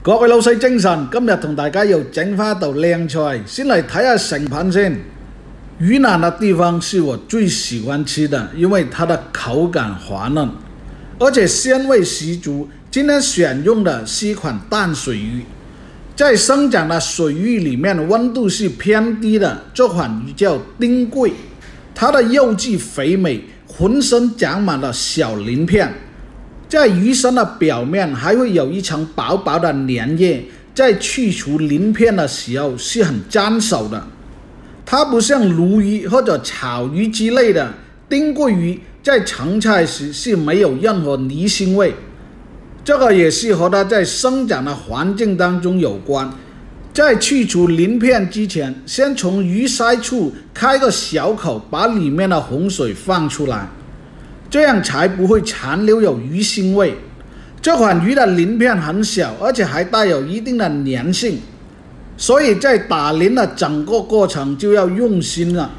各位老細精神，今日同大家又整翻一道靚菜，先嚟睇下成品先。魚腩的地方是我最喜歡吃的，因為它的口感滑嫩，而且鮮味十足。今天選用的是一款淡水魚，在生長的水域裡面溫度是偏低的。這款魚叫丁貴，它的肉質肥美，渾身長滿了小鱗片。在魚身的表面還會有一層薄薄的粘液，在去除鱗片的時候是很粘手的。它不像鱸魚或者草魚之類的，丁貴魚在成菜時是沒有任何泥腥味，這個也是和它在生長的環境當中有關。在去除鱗片之前，先從魚鰓處開個小口，把裡面的洪水放出來。這樣才不會殘留有魚腥味。這款魚的鱗片很小，而且還帶有一定的粘性，所以在打鱗的整個過程就要用心了。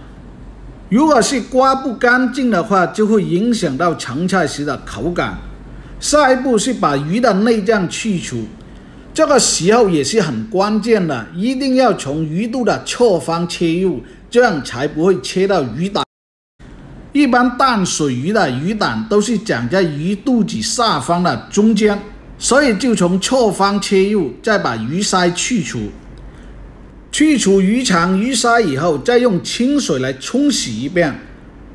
如果是刮不乾淨的話，就會影響到成菜時的口感。下一步是把魚的內臟去除，這個時候也是很關鍵的，一定要從魚肚的側方切入，這樣才不會切到魚膽。一般淡水魚的魚膽都是長在魚肚子下方的中間，所以就從側方切入，再把魚鰓去除。去除魚腸魚鰓以後，再用清水來沖洗一遍，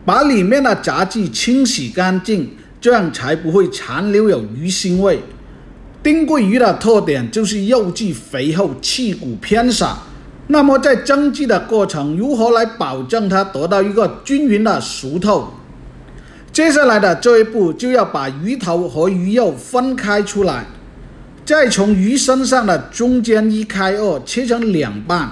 把裡面的雜質清洗乾淨，這樣才不會殘留有魚腥味。丁貴魚的特點就是肉質肥厚，刺骨偏少。那麼在蒸製的過程，如何來保證它得到一個均勻的熟透？接下來的這一步就要把魚頭和魚肉分開出來，再從魚身上的中間一開二切成兩半，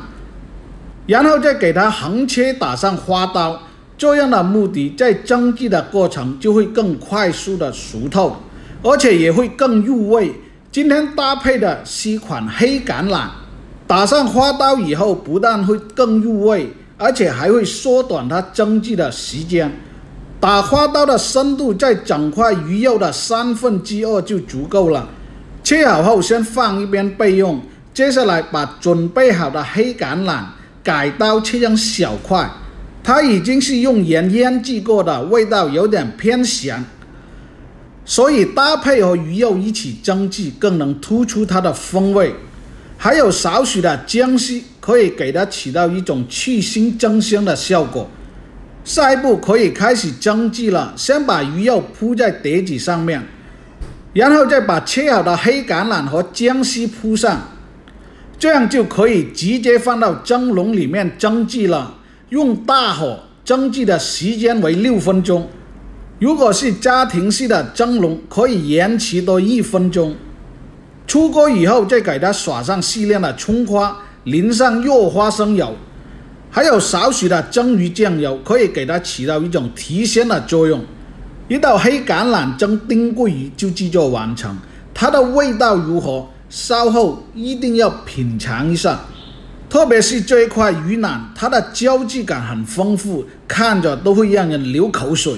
然後再給它橫切打上花刀。這樣的目的，在蒸製的過程就會更快速的熟透，而且也會更入味。今天搭配的是一款黑橄欖。打上花刀以後，不但會更入味，而且還會縮短它蒸製的時間。打花刀的深度在整塊魚肉的2/3就足夠了。切好後先放一邊備用。接下來把準備好的黑橄欖改刀切成小塊，它已經是用鹽醃製過的，味道有點偏鹹，所以搭配和魚肉一起蒸製更能突出它的風味。還有少許的薑絲，可以給它起到一種去腥增香的效果。下一步可以開始蒸製了，先把魚肉鋪在碟子上面，然後再把切好的黑橄欖和薑絲鋪上，這樣就可以直接放到蒸籠裡面蒸製了。用大火蒸製的時間為6分鐘，如果是家庭式的蒸籠，可以延遲多1分鐘。出鍋以後，再給它撒上細粒的蔥花，淋上熱花生油，還有少許的蒸魚醬油，可以給它起到一種提鮮的作用。一道黑橄欖蒸丁貴魚就製作完成，它的味道如何？稍後一定要品嘗一下。特別是這一塊魚腩，它的膠質感很豐富，看着都會讓人流口水。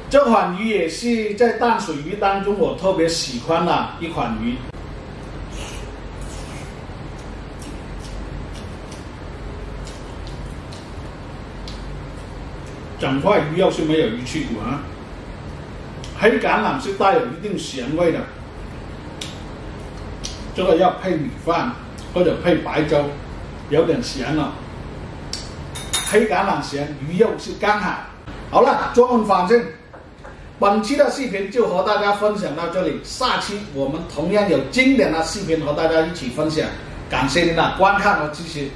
這款魚也是在淡水魚當中我特別喜歡的一款魚。整塊魚肉是沒有魚翅骨啊，黑橄欖是帶有一定鹹味的，這個要配米飯或者配白粥，有點鹹了。黑橄欖鹹，魚肉是剛好。好了，做完飯先。本期的視頻就和大家分享到這裡，下期我們同樣有經典的視頻和大家一起分享。感謝您的觀看和支持。